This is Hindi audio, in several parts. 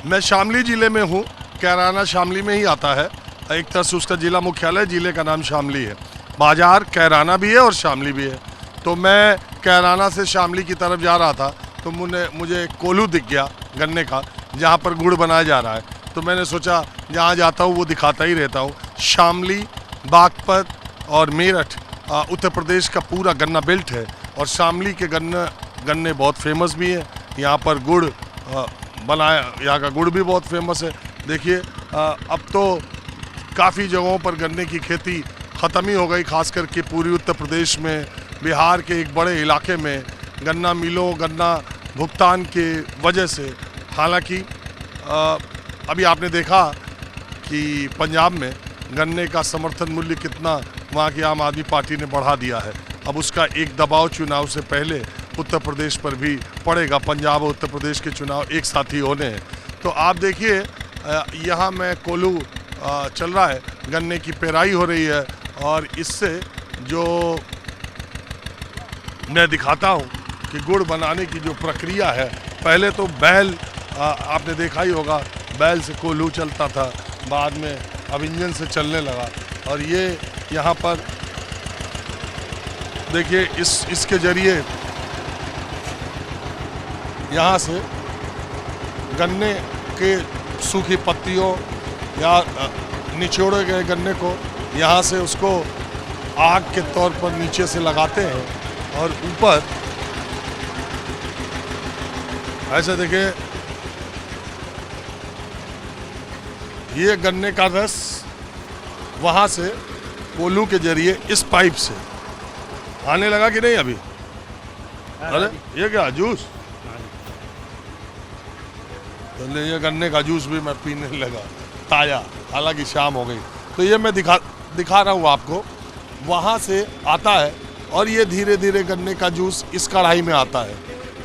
मैं शामली ज़िले में हूँ। कैराना शामली में ही आता है। एक तरह से उसका ज़िला मुख्यालय, ज़िले का नाम शामली है। बाज़ार कैराना भी है और शामली भी है। तो मैं कैराना से शामली की तरफ जा रहा था तो मुझे कोल्हू दिख गया गन्ने का, जहाँ पर गुड़ बनाया जा रहा है। तो मैंने सोचा जहाँ जाता हूँ वो दिखाता ही रहता हूँ। शामली, बागपत और मेरठ उत्तर प्रदेश का पूरा गन्ना बेल्ट है और शामली के गन्ने बहुत फेमस भी है। यहाँ पर गुड़ बनाया, यहाँ का गुड़ भी बहुत फेमस है। देखिए अब तो काफ़ी जगहों पर गन्ने की खेती ख़त्म ही हो गई, खास करके पूर्वी उत्तर प्रदेश में, बिहार के एक बड़े इलाके में गन्ना मिलों, गन्ना भुगतान के वजह से। हालांकि अभी आपने देखा कि पंजाब में गन्ने का समर्थन मूल्य कितना वहाँ की आम आदमी पार्टी ने बढ़ा दिया है। अब उसका एक दबाव चुनाव से पहले उत्तर प्रदेश पर भी पड़ेगा। पंजाब और उत्तर प्रदेश के चुनाव एक साथ ही होने हैं। तो आप देखिए यहाँ मैं कोल्हू चल रहा है, गन्ने की पेराई हो रही है और इससे जो मैं दिखाता हूँ कि गुड़ बनाने की जो प्रक्रिया है, पहले तो बैल आपने देखा ही होगा, बैल से कोल्हू चलता था, बाद में अब इंजन से चलने लगा। और ये यहाँ पर देखिए इसके ज़रिए यहाँ से गन्ने के सूखी पत्तियों या निचोड़े गए गन्ने को यहाँ से उसको आग के तौर पर नीचे से लगाते हैं और ऊपर ऐसे देखिए ये गन्ने का रस वहाँ से कोल्हू के जरिए इस पाइप से आने लगा कि नहीं अभी? अरे ये क्या जूस? तो ये गन्ने का जूस भी मैं पीने लगा ताज़ा, हालांकि शाम हो गई। तो ये मैं दिखा रहा हूँ आपको, वहाँ से आता है और ये धीरे धीरे गन्ने का जूस इस कढ़ाई में आता है।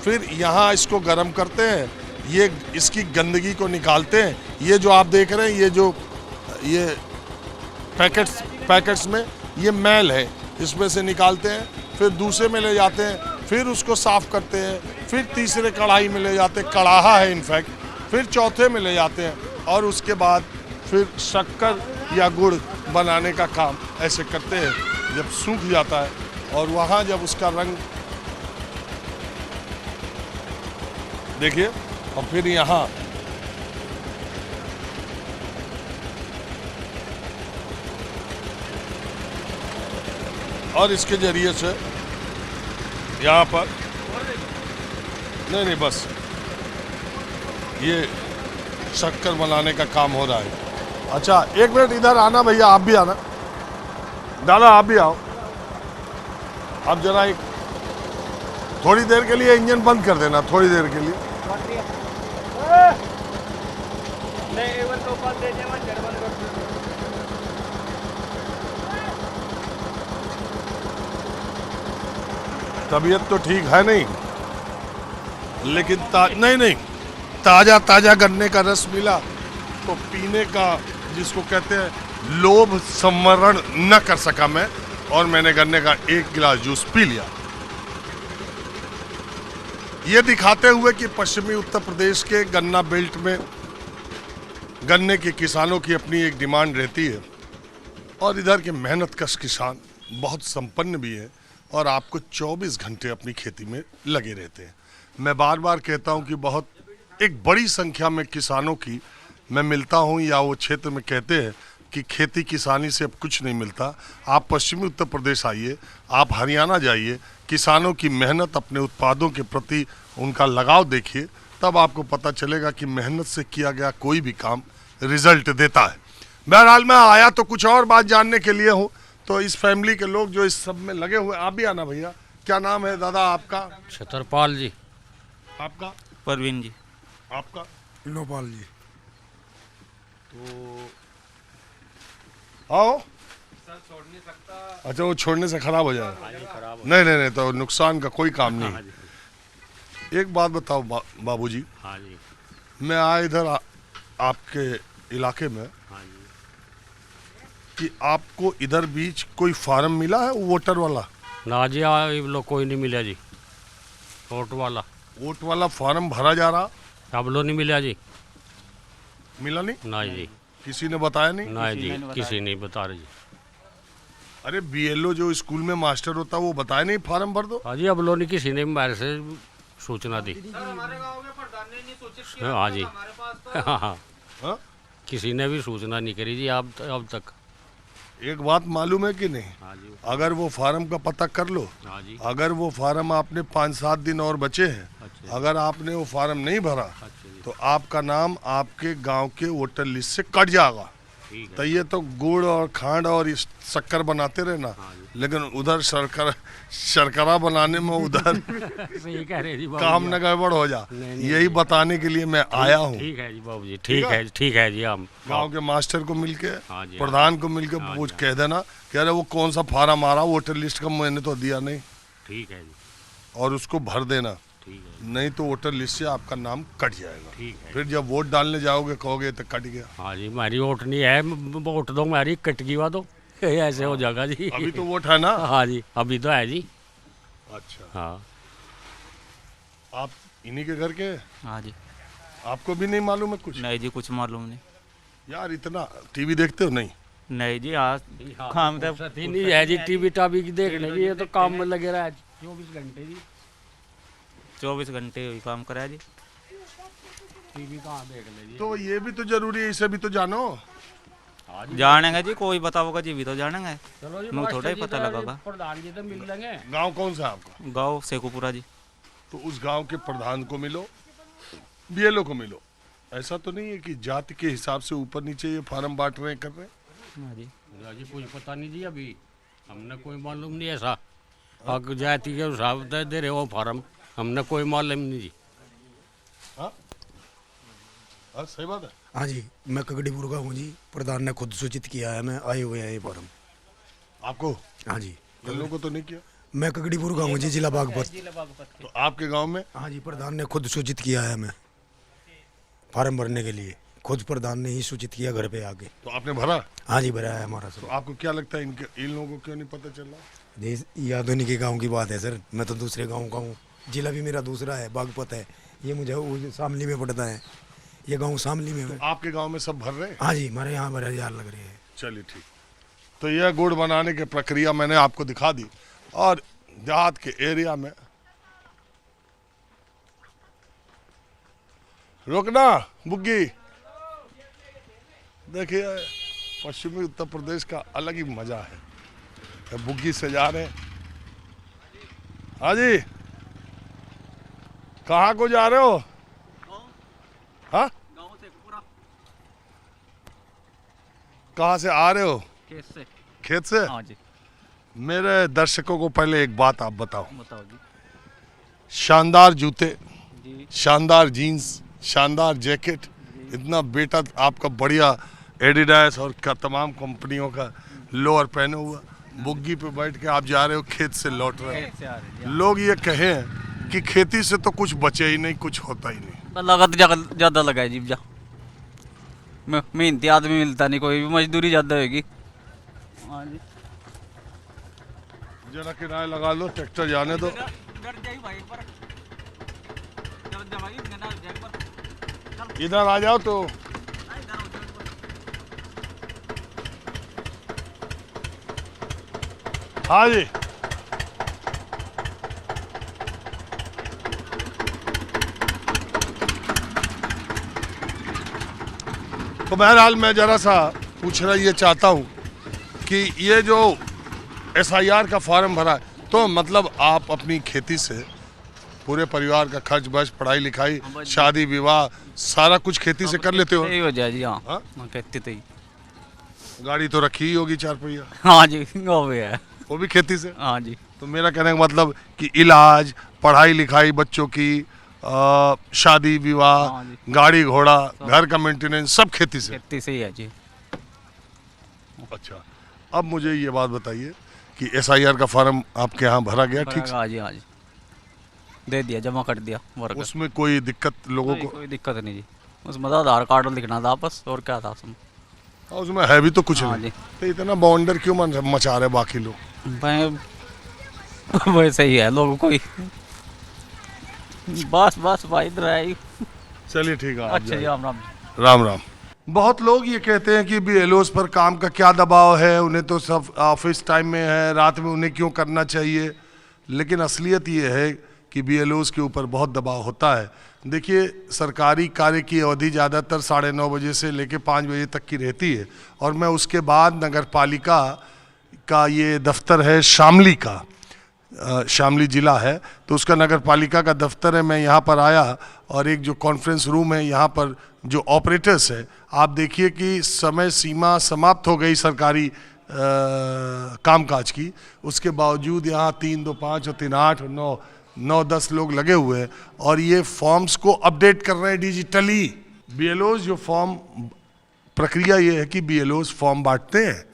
फिर यहाँ इसको गर्म करते हैं, ये इसकी गंदगी को निकालते हैं। ये जो आप देख रहे हैं, ये पैकेट्स में ये मैल है, इसमें से निकालते हैं, फिर दूसरे में ले जाते हैं, फिर उसको साफ़ करते हैं, फिर तीसरे कढ़ाई में ले जाते हैं, कड़ाहा है इनफैक्ट, फिर चौथे में ले जाते हैं और उसके बाद फिर शक्कर या गुड़ बनाने का काम ऐसे करते हैं। जब सूख जाता है और वहाँ जब उसका रंग देखिए, और फिर यहाँ और इसके जरिए से यहाँ पर नहीं बस ये शक्कर बनाने का काम हो रहा है। अच्छा एक मिनट इधर आना भैया, आप भी आना, दादा आप भी आओ। आप जरा एक थोड़ी देर के लिए इंजन बंद कर देना, थोड़ी देर के लिए। तबीयत तो ठीक है नहीं, लेकिन नहीं ताज़ा गन्ने का रस मिला तो पीने का, जिसको कहते हैं लोभ संवरण न कर सका मैं, और मैंने गन्ने का एक गिलास जूस पी लिया। ये दिखाते हुए कि पश्चिमी उत्तर प्रदेश के गन्ना बेल्ट में गन्ने के किसानों की अपनी एक डिमांड रहती है और इधर के मेहनतकश किसान बहुत संपन्न भी है और आपको 24 घंटे अपनी खेती में लगे रहते हैं। मैं बार बार कहता हूं कि बहुत एक बड़ी संख्या में किसानों की मैं मिलता हूं, या वो क्षेत्र में कहते हैं कि खेती किसानी से अब कुछ नहीं मिलता। आप पश्चिमी उत्तर प्रदेश आइए, आप हरियाणा जाइए, किसानों की मेहनत, अपने उत्पादों के प्रति उनका लगाव देखिए, तब आपको पता चलेगा कि मेहनत से किया गया कोई भी काम रिजल्ट देता है। बहरहाल मैं आया तो कुछ और बात जानने के लिए हूँ। तो इस फैमिली के लोग जो इस सब में लगे हुए, आप भी आना भैया। क्या नाम है दादा आपका? छतरपाल जी। आपका? परवीन जी। आपका? लोपाल जी। तो आओ सर, छोड़ नहीं सकता। अच्छा वो छोड़ने से खराब हो जाएगा? नहीं तो नुकसान का कोई काम नहीं। एक बात बताओ बाबूजी। हाँ जी। मैं आया इधर आपके इलाके में, हाँ जी, कि आपको इधर बीच कोई फार्म मिला है वोटर वाला? ना जी, लोग कोई नहीं मिला जी। वोट वाला फार्म भरा जा रहा? अब लो नहीं मिला जी। मिला नहीं? ना जी, किसी ने बताया नहीं? ना जी, किसी नहीं बता रहे जी। अरे बीएलओ जो स्कूल में मास्टर होता है वो बताया नहीं फार्म भर दो? हाँ जी, अब लोग किसी ने मेरे से सूचना दी। हाँ जी, हाँ हाँ, हाँ? किसी ने भी सूचना नहीं करी जी अब तक। एक बात मालूम है कि नहीं, हाँ जी, अगर वो फार्म का पता कर लो, हाँ जी, अगर वो फार्म आपने 5-7 दिन और बचे हैं, अच्छा अगर आपने वो फार्म नहीं भरा अच्छा जी, तो आपका नाम आपके गांव के वोटर लिस्ट से कट जाएगा। ठीक तो है। ये तो गुड़ और खांड और इस शक्कर बनाते रहे ना, हाँ जी, लेकिन उधर शर्करा बनाने में उधर सही कह रहे जी बाबू काम जी। न गड़बड़ हो जा, नहीं, नहीं, यही बताने के लिए मैं आया हूँ। ठीक है जी बाबू जी, ठीक है जी। हम गांव के मास्टर को मिलके, हाँ जी, प्रधान को मिलके हाँ पूछ जी, कह देना कि अरे वो कौन सा फार्म आ रहा वोटर लिस्ट का, मैंने तो दिया नहीं, ठीक है जी, और उसको भर देना, ठीक है, नहीं तो वोटर लिस्ट से आपका नाम कट जाएगा। ठीक है। फिर जब वोट डालने जाओगे कहोगे तो कट गया। हाँ जी, हमारी वोट नहीं है, वोट दो हमारी, कट गई दो ऐसे हो जाएगा जी। अभी तो वोट है ना? हाँ जी, अभी तो है जी। अच्छा, हाँ आप इन्हीं के घर के हैं? हाँ जी। आपको भी नहीं मालूम है कुछ? नहीं जी, कुछ मालूम नहीं। यार इतना टीवी देखते हो नहीं? नहीं जी, आज काम तो फुर्सत ही नहीं है जी टीवी टावी की देखने की, ये तो काम में लगे रहा है 24 घंटे जी। 24 घंटे वही काम करा है जी। टीवी कहाँ देख ले जी। तो ये भी तो जरूरी है, इसे भी तो जानो। हाँ जी, जानेंगे जी, कोई बताओगा जी भी तो जानेंगे। चलो जी, मुँह मास्टर थोड़ा ही जी पता तो लगेगा। प्रधान जी तो मिल लेंगे। गांव कौन सा है आपका? गाँव सेकुपुरा जी। तो उस गांव के प्रधान को मिलो, बीएलओ को मिलो। ऐसा तो नहीं है कि जाति के हिसाब से ऊपर नीचे ये फार्म बांट रहे हैं, कर रहे हैं? हाँ जी। जी कुछ पता नहीं जी, अभी हमने कोई मालूम नहीं ऐसा। अब जाति के हिसाब से दे रहे हो फार्म, हमने कोई मालूम नहीं जी। हाँ हाँ, सही बात है। हाँ जी, मैं कगड़ीपुर का हूँ जी। प्रधान ने खुद सूचित किया है, मैं आए हुए हैं ये फॉर्म। आपको? हाँ जी, इन लोगों को तो नहीं किया? मैं कगड़ीपुर का हूँ जी, जिला बागपत। तो आपके गांव में? हाँ जी, प्रधान ने खुद सूचित किया है मैं फार्म भरने के लिए, खुद प्रधान ने ही सूचित किया घर पे आके। तो आपने भरा? हाँ जी, भरा है हमारा तो सब। आपको क्या लगता है इन लोगों को क्यों नहीं पता चल रहा? ये आधुनिक के गाँव की बात है सर, मैं तो दूसरे गाँव का हूँ। जिला भी मेरा दूसरा है, बागपत है। ये मुझे वो शामली में पड़ता है, ये गाँव शामली में है। आपके गांव में सब भर रहे हैं? हाँ जी, हमारे यहाँ भरा जार लग रहे हैं। चलिए ठीक। तो यह गुड़ बनाने की प्रक्रिया मैंने आपको दिखा दी। और देहात के एरिया में रुकना बुग्गी, देखिए पश्चिमी उत्तर प्रदेश का अलग ही मजा है। ये बुग्गी से जा रहे हैं। हाँ जी, कहाँ को जा रहे हो? हाँ, कहाँ से आ रहे हो? खेत से? हाँ जी। मेरे दर्शकों को पहले एक बात आप बताओ। बताओ जी। शानदार जूते, जी। शानदार जीन्स, शानदार जैकेट, इतना बेटा आपका बढ़िया एडिडास और का तमाम कंपनियों का लोअर पहने हुआ, बुग्गी पे बैठ के आप जा रहे हो, खेत से लौट रहे हो। लोग ये कहें कि खेती से तो कुछ बचे ही नहीं, कुछ होता ही नहीं। लागत ज्यादा लगा है जी। जा मेहनती आदमी मिलता नहीं, कोई भी मजदूरी ज्यादा होगी। हाँ जी। जरा किराया लगा लो, ट्रैक्टर जाने दो। इधर आ जाओ तो। हाँ जी, तो बहरहाल मैं जरा सा पूछना ये चाहता हूँ कि ये जो एसआईआर का फॉर्म भरा है, तो मतलब आप अपनी खेती से पूरे परिवार का खर्च बर्च, पढ़ाई लिखाई, शादी विवाह सारा कुछ खेती से कर लेते हो? यही हो जाए जी। हाँ हाँ? खेती तो ही। गाड़ी तो रखी ही होगी 4 पहिया, हाँ जी, वो भी है। वो भी खेती से? हाँ जी। तो मेरा कहने का मतलब कि इलाज, पढ़ाई लिखाई बच्चों की, शादी विवाह, हाँ जी। गाड़ी घोड़ा, घर का मेंटेनेंस सब खेती से? खेती से ही है जी। अच्छा, अब मुझे ये बात बताइए कि एसआईआर का फॉर्म आपके यहाँ भरा गया ठीक से? हाँ जी, हाँ जी, दे दिया, जमा कर दिया वर्ग। उसमें कोई दिक्कत लोगों को? कोई दिक्कत नहीं जी। उसमें तो आधार कार्ड लिखना था बस, और क्या था उसमें। और उसमें है भी तो कुछ हाँ नहीं। जी। तो इतना बॉन्डर क्यों मचा रहे बाकी लोग? वैसे ही है लोगों को ही। बस बस भाई, इधर है ही। चलिए ठीक है, आप अच्छा जी, जाइए। राम राम। राम राम। बहुत लोग ये कहते हैं कि बीएलओस पर काम का क्या दबाव है, उन्हें तो सब ऑफिस टाइम में है, रात में उन्हें क्यों करना चाहिए। लेकिन असलियत ये है कि बीएलओस के ऊपर बहुत दबाव होता है। देखिए, सरकारी कार्य की अवधि ज़्यादातर 9:30 बजे से लेकर 5 बजे तक की रहती है, और मैं उसके बाद नगर पालिका का ये दफ्तर है शामली का, शामली ज़िला है, तो उसका नगर पालिका का दफ्तर है। मैं यहाँ पर आया और एक जो कॉन्फ्रेंस रूम है, यहाँ पर जो ऑपरेटर्स है, आप देखिए कि समय सीमा समाप्त हो गई सरकारी कामकाज की, उसके बावजूद यहाँ 3, 2, 5 और 3, 8 और 9, 10 लोग लगे हुए हैं और ये फॉर्म्स को अपडेट कर रहे हैं डिजिटली। बीएलओज जो फॉर्म, प्रक्रिया ये है कि बीएलओज फॉर्म बांटते हैं,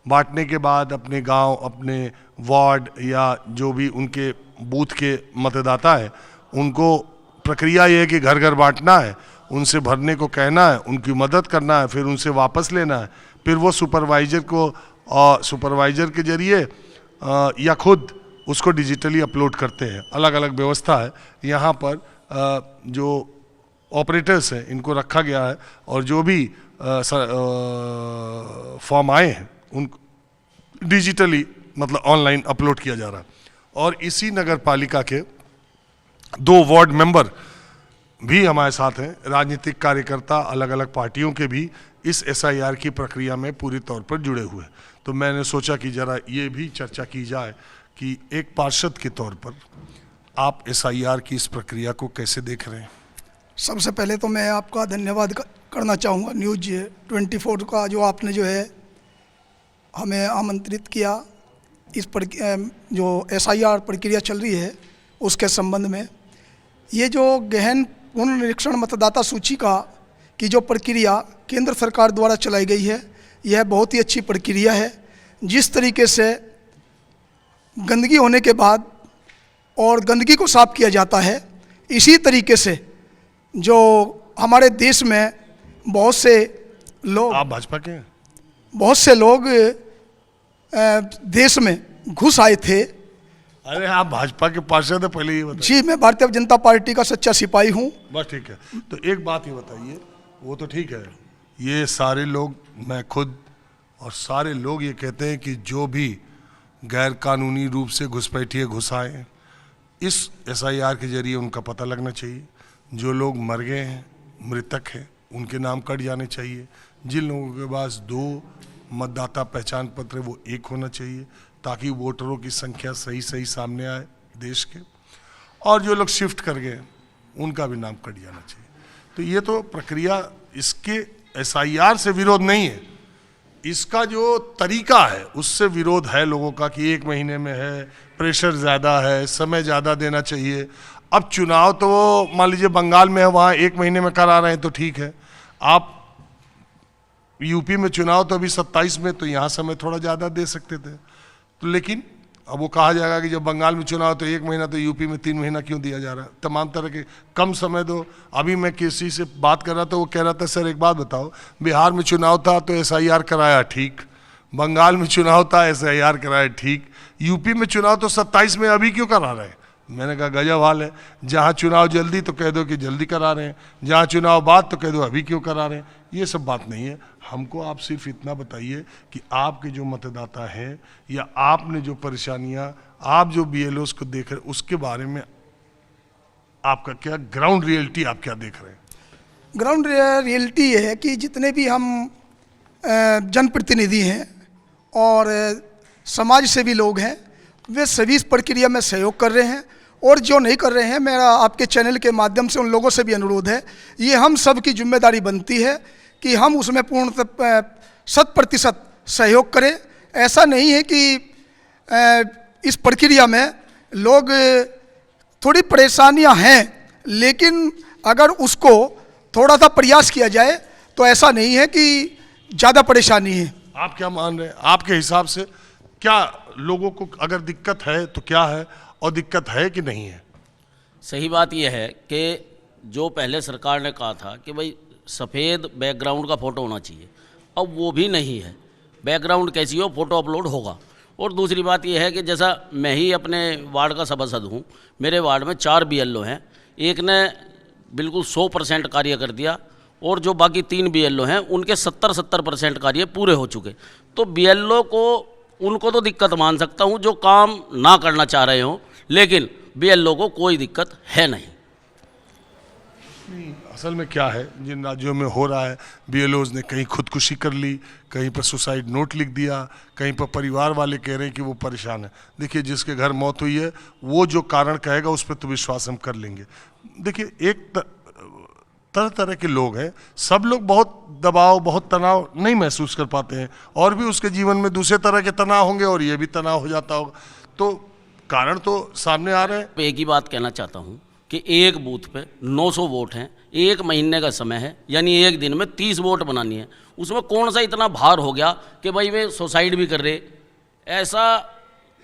बांटने के बाद अपने गांव, अपने वार्ड या जो भी उनके बूथ के मतदाता है, उनको प्रक्रिया ये है कि घर घर बांटना है, उनसे भरने को कहना है, उनकी मदद करना है, फिर उनसे वापस लेना है, फिर वो सुपरवाइजर को सुपरवाइजर के जरिए या खुद उसको डिजिटली अपलोड करते हैं। अलग अलग व्यवस्था है यहाँ पर। जो ऑपरेटर्स हैं इनको रखा गया है और जो भी फॉर्म आए हैं उन डिजिटली मतलब ऑनलाइन अपलोड किया जा रहा है। और इसी नगर पालिका के 2 वार्ड मेंबर भी हमारे साथ हैं, राजनीतिक कार्यकर्ता अलग अलग पार्टियों के भी इस एसआईआर की प्रक्रिया में पूरी तौर पर जुड़े हुए हैं। तो मैंने सोचा कि ज़रा ये भी चर्चा की जाए कि एक पार्षद के तौर पर आप एसआईआर की इस प्रक्रिया को कैसे देख रहे हैं। सबसे पहले तो मैं आपका धन्यवाद करना चाहूँगा न्यूज़ 24 का, जो आपने जो है हमें आमंत्रित किया इस पर जो एसआईआर प्रक्रिया चल रही है उसके संबंध में। ये जो गहन पुनर्निरीक्षण मतदाता सूची का की जो प्रक्रिया केंद्र सरकार द्वारा चलाई गई है, यह बहुत ही अच्छी प्रक्रिया है। जिस तरीके से गंदगी होने के बाद और गंदगी को साफ किया जाता है, इसी तरीके से जो हमारे देश में बहुत से लोग, आप भाजपा के हैं? बहुत से लोग देश में घुस आए थे। अरे आप भाजपा के पार्षद है, पहले ये बताइए। जी, मैं भारतीय जनता पार्टी का सच्चा सिपाही हूँ। बस ठीक है। तो एक बात ये बताइए, वो तो ठीक है, ये सारे लोग, मैं खुद और सारे लोग ये कहते हैं कि जो भी गैर कानूनी रूप से घुसपैठिए घुस आए, इस एसआईआर के जरिए उनका पता लगना चाहिए। जो लोग मर गए हैं, मृतक हैं, उनके नाम कट जाने चाहिए। जिन लोगों के पास 2 मतदाता पहचान पत्र वो 1 होना चाहिए, ताकि वोटरों की संख्या सही सही सामने आए देश के। और जो लोग शिफ्ट कर गए उनका भी नाम कट जाना चाहिए। तो ये तो प्रक्रिया, इसके एसआईआर से विरोध नहीं है, इसका जो तरीका है उससे विरोध है लोगों का कि 1 महीने में है, प्रेशर ज़्यादा है, समय ज़्यादा देना चाहिए। अब चुनाव तो मान लीजिए बंगाल में है, वहाँ 1 महीने में करा रहे हैं तो ठीक है। आप यूपी में चुनाव तो अभी 27 में, तो यहाँ समय थोड़ा ज़्यादा दे सकते थे। तो लेकिन अब वो कहा जाएगा कि जब बंगाल में चुनाव तो 1 महीना, तो यूपी में 3 महीना क्यों दिया जा रहा है। तमाम तरह के कम समय दो। अभी मैं किसी से बात कर रहा था, वो कह रहा था सर एक बात बताओ, बिहार में चुनाव था तो एसआईआर कराया ठीक, बंगाल में चुनाव था एसआईआर कराया ठीक, यूपी में चुनाव तो 27 में, अभी क्यों करा रहे हैं। मैंने कहा गजब हाल है, जहाँ चुनाव जल्दी तो कह दो कि जल्दी करा रहे हैं, जहाँ चुनाव बाद तो कह दो अभी क्यों करा रहे हैं। ये सब बात नहीं है। हमको आप सिर्फ इतना बताइए कि आपके जो मतदाता हैं या आपने जो परेशानियां, आप जो बीएलओस को देख रहे हैं, उसके बारे में आपका क्या ग्राउंड रियलिटी, आप क्या देख रहे हैं। ग्राउंड रियलिटी ये है कि जितने भी हम जनप्रतिनिधि हैं और समाज सेवी लोग हैं, वे सभी इस प्रक्रिया में सहयोग कर रहे हैं। और जो नहीं कर रहे हैं, मेरा आपके चैनल के माध्यम से उन लोगों से भी अनुरोध है, ये हम सब की जिम्मेदारी बनती है कि हम उसमें पूर्णतः 100% सहयोग करें। ऐसा नहीं है कि इस प्रक्रिया में लोग थोड़ी परेशानियां हैं, लेकिन अगर उसको थोड़ा सा प्रयास किया जाए तो ऐसा नहीं है कि ज़्यादा परेशानी है। आप क्या मान रहे हैं, आपके हिसाब से क्या लोगों को अगर दिक्कत है तो क्या है, और दिक्कत है कि नहीं है। सही बात यह है कि जो पहले सरकार ने कहा था कि भाई सफ़ेद बैकग्राउंड का फ़ोटो होना चाहिए, अब वो भी नहीं है। बैकग्राउंड कैसी हो, फ़ोटो अपलोड होगा। और दूसरी बात यह है कि जैसा मैं ही अपने वार्ड का सभासद हूँ, मेरे वार्ड में 4 बीएलओ हैं, एक ने बिल्कुल 100% कार्य कर दिया और जो बाकी 3 BLO हैं उनके 70% कार्य पूरे हो चुके। तो BLO को उनको तो दिक्कत मान सकता हूँ जो काम ना करना चाह रहे हों, लेकिन BLO को कोई दिक्कत है नहीं। असल में क्या है, जिन राज्यों में हो रहा है, BLOs ने कहीं खुदकुशी कर ली, कहीं पर सुसाइड नोट लिख दिया, कहीं पर परिवार वाले कह रहे हैं कि वो परेशान है। देखिए, जिसके घर मौत हुई है वो जो कारण कहेगा उस पर तो विश्वास हम कर लेंगे। देखिए, एक तरह तरह के लोग हैं, सब लोग बहुत दबाव, बहुत तनाव नहीं महसूस कर पाते हैं, और भी उसके जीवन में दूसरे तरह के तनाव होंगे और ये भी तनाव हो जाता होगा। तो कारण तो सामने आ रहे हैं। एक ही बात कहना चाहता हूँ कि एक बूथ पे 900 वोट हैं, 1 महीने का समय है, यानी एक दिन में 30 वोट बनानी है। उसमें कौन सा इतना भार हो गया कि भाई वे सुसाइड भी कर रहे? ऐसा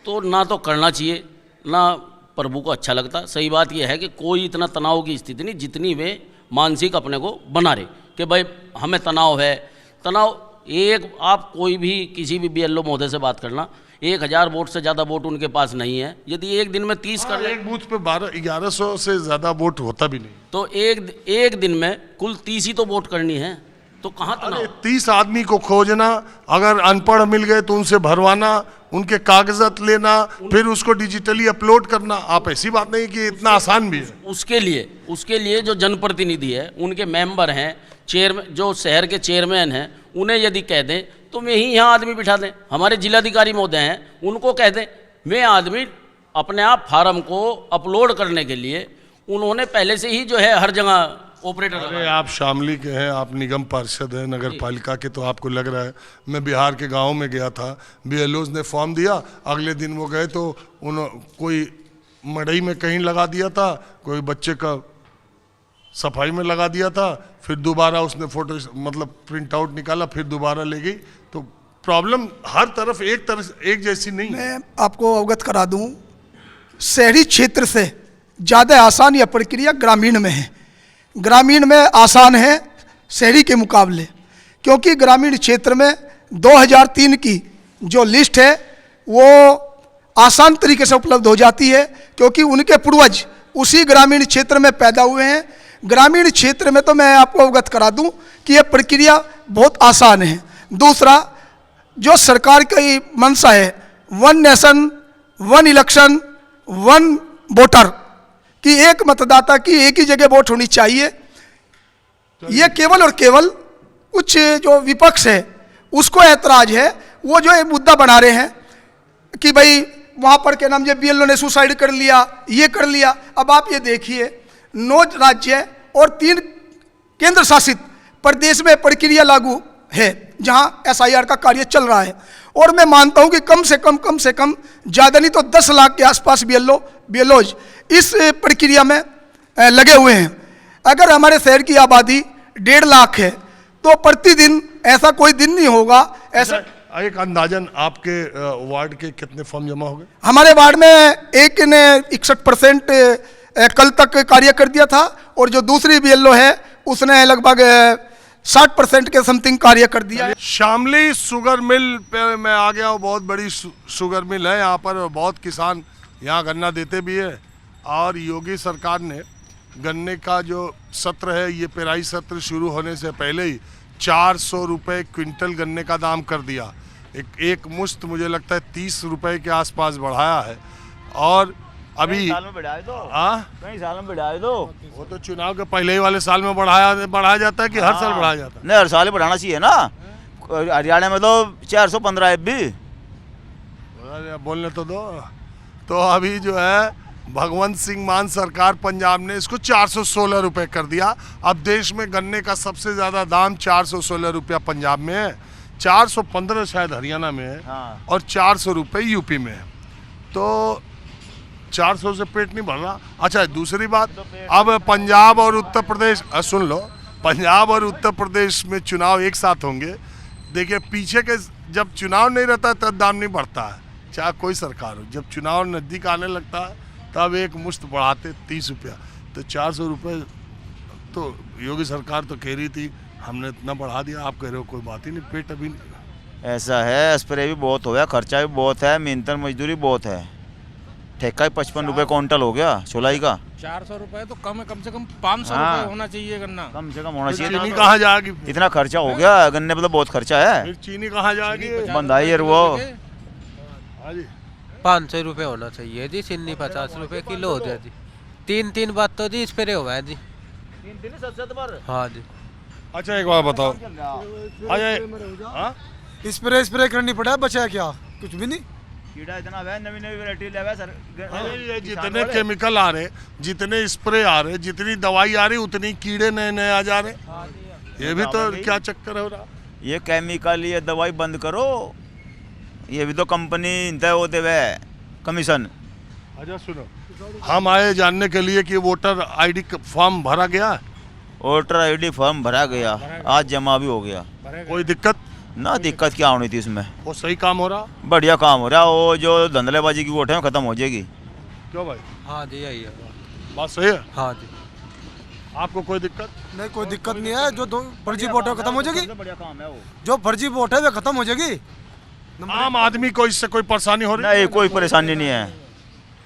तो ना तो करना चाहिए, ना प्रभु को अच्छा लगता। सही बात यह है कि कोई इतना तनाव की स्थिति नहीं जितनी वे मानसिक अपने को बना रहे कि भाई हमें तनाव है। तनाव एक, आप कोई भी किसी भी BLO महोदय से बात करना, 1000 वोट से ज़्यादा वोट उनके पास नहीं है। यदि एक दिन में 30 कर ले, एक बूथ पे 1100 से ज़्यादा वोट होता भी नहीं, तो एक दिन में कुल 30 ही तो वोट करनी है, तो कहाँ तनाव? 30 आदमी को खोजना, अगर अनपढ़ मिल गए तो उनसे भरवाना, उनके कागजात लेना, फिर उसको डिजिटली अपलोड करना। आप ऐसी बात नहीं कि इतना आसान भी है। उसके लिए जो जनप्रतिनिधि है, उनके मेंबर हैं, चेयरमैन, जो शहर के चेयरमैन हैं, उन्हें यदि कह दें तो वे ही यहाँ आदमी बिठा दें। हमारे जिलाधिकारी महोदय हैं, उनको कह दें, वे आदमी अपने आप फार्म को अपलोड करने के लिए उन्होंने पहले से ही जो है हर जगह ऑपरेटर। अरे आप शामली के हैं, आप निगम पार्षद हैं नगर पालिका के, तो आपको लग रहा है। मैं बिहार के गांव में गया था, BLOs ने फॉर्म दिया, अगले दिन वो गए तो कोई मड़ई में कहीं लगा दिया था, कोई बच्चे का सफाई में लगा दिया था, फिर दोबारा उसने फोटो मतलब प्रिंट आउट निकाला, फिर दोबारा ले गई। तो प्रॉब्लम हर तरफ एक जैसी नहीं है। मैं आपको अवगत करा दूं, शहरी क्षेत्र से ज़्यादा आसान यह प्रक्रिया ग्रामीण में है। ग्रामीण में आसान है शहरी के मुकाबले, क्योंकि ग्रामीण क्षेत्र में 2003 की जो लिस्ट है वो आसान तरीके से उपलब्ध हो जाती है, क्योंकि उनके पूर्वज उसी ग्रामीण क्षेत्र में पैदा हुए हैं। ग्रामीण क्षेत्र में तो मैं आपको अवगत करा दूं कि यह प्रक्रिया बहुत आसान है। दूसरा, जो सरकार की मंशा है, 1 नेशन 1 इलेक्शन 1 वोटर, कि एक मतदाता की एक ही जगह वोट होनी चाहिए, ये केवल और केवल कुछ जो विपक्ष है उसको ऐतराज है। वो जो ये मुद्दा बना रहे हैं कि भाई वहाँ पर के नाम, जब BLO ने सुसाइड कर लिया, ये कर लिया। अब आप ये देखिए, 9 राज्य और 3 केंद्र शासित प्रदेश में प्रक्रिया लागू है जहाँ SIR का कार्य चल रहा है, और मैं मानता हूँ कि कम से कम ज़्यादा नहीं तो 10 लाख के आसपास BLOs इस प्रक्रिया में लगे हुए हैं। अगर हमारे शहर की आबादी 1.5 लाख है तो प्रतिदिन ऐसा कोई दिन नहीं होगा। ऐसा एक अंदाजन आपके वार्ड के कितने फॉर्म जमा हो गए? हमारे वार्ड में एक ने 61% कल तक कार्य कर दिया था, और जो दूसरी BLO है उसने लगभग 60% के समथिंग कार्य कर दिया है। शामली शुगर मिल पे मैं आ गया हूँ। बहुत बड़ी शुगर मिल है यहाँ पर, बहुत किसान यहाँ गन्ना देते भी है, और योगी सरकार ने गन्ने का जो सत्र है, ये पेराई सत्र शुरू होने से पहले ही 400 रुपये क्विंटल गन्ने का दाम कर दिया। एक मुश्त मुझे लगता है 30 रुपये के आसपास बढ़ाया है। और अभी साल में बढ़ाए दो, कई साल में बढ़ाए दो। वो तो चुनाव के पहले ही वाले साल में बढ़ाया जाता है कि हर साल बढ़ाया जाता है? नहीं, हर साल ही बढ़ाना चाहिए ना। हरियाणा में तो 415 FB। बोलने तो दो। तो अभी जो है भगवंत सिंह मान सरकार पंजाब ने इसको 416 रुपये कर दिया। अब देश में गन्ने का सबसे ज़्यादा दाम 416 रुपया पंजाब में है, 415 शायद हरियाणा में है, और 400 रुपये यूपी में है। तो 400 से पेट नहीं भर रहा। अच्छा, दूसरी बात, अब पंजाब और उत्तर प्रदेश, सुन लो, पंजाब और उत्तर प्रदेश में चुनाव एक साथ होंगे। देखिए, पीछे के जब चुनाव नहीं रहता तब दाम नहीं बढ़ता है, चाहे कोई सरकार हो। जब चुनाव नज़दीक आने लगता है तब एक मुश्त बढ़ाते 30 रुपया। तो 400 रुपये तो योगी सरकार तो कह रही थी हमने इतना बढ़ा दिया, आप कह रहे हो कोई बात ही नहीं, पेट अभी नहीं। ऐसा है, स्प्रे भी बहुत हो गया, खर्चा भी बहुत है, मेहनत मजदूरी बहुत है। ठेका ही 55 रुपए क्विंटल हो गया छोलाई का। 400 रुपए तो कम से कम 500 हाँ। रुपए होना चाहिए गन्ना। कम से कम होना चीनी चाहिए। कहाँ जाएगी? इतना खर्चा हो गया गन्ने पे, तो बहुत खर्चा है। फिर चीनी कहाँ जाएगी? बंदाई है वो। हाँ जी। 500 रुपये होना चाहिए जी। चीनी 50 रुपये किलो हो जाए जी। 3 बात तो जी स्प्रे हुआ है जी। हाँ जी। अच्छा एक बात बताओ, अच्छा हाँ? स्प्रे करनी पड़ा, बचा क्या? कुछ भी नहीं। कीड़ा इतना है, नवी वैरायटी लगा सर। अरे ये जितने केमिकल आ रहे, जितने स्प्रे आ रहे, जितनी दवाई आ रही, उतनी कीड़े नए नए आ जा रहे। ये भी तो क्या चक्कर हो रहा? ये केमिकल, ये दवाई बंद करो। ये भी तो कंपनी तय होते हुए कमीशन। अच्छा सुनो, हम आए जानने के लिए कि वोटर आईडी फॉर्म भरा गया, वोटर आईडी फॉर्म भरा गया, आज जमा भी हो गया। कोई दिक्कत? ना दिक्कत क्या होनी थी इसमें, वो सही काम हो रहा? बढ़िया काम हो रहा। वो जो धंधलेबाजी की वोट है खत्म हो जाएगी। क्यों भाई, हाँ जी यही है। बात सही है? हाँ जी। आपको कोई दिक्कत? नहीं, कोई दिक्कत नहीं है। जो दो फर्जी वोट है खत्म हो जाएगी। बढ़िया काम है वो। जो फर्जी वोट है वो खत्म हो जाएगी। आम आदमी को इससे कोई परेशानी हो रही है? नहीं, कोई परेशानी नहीं है।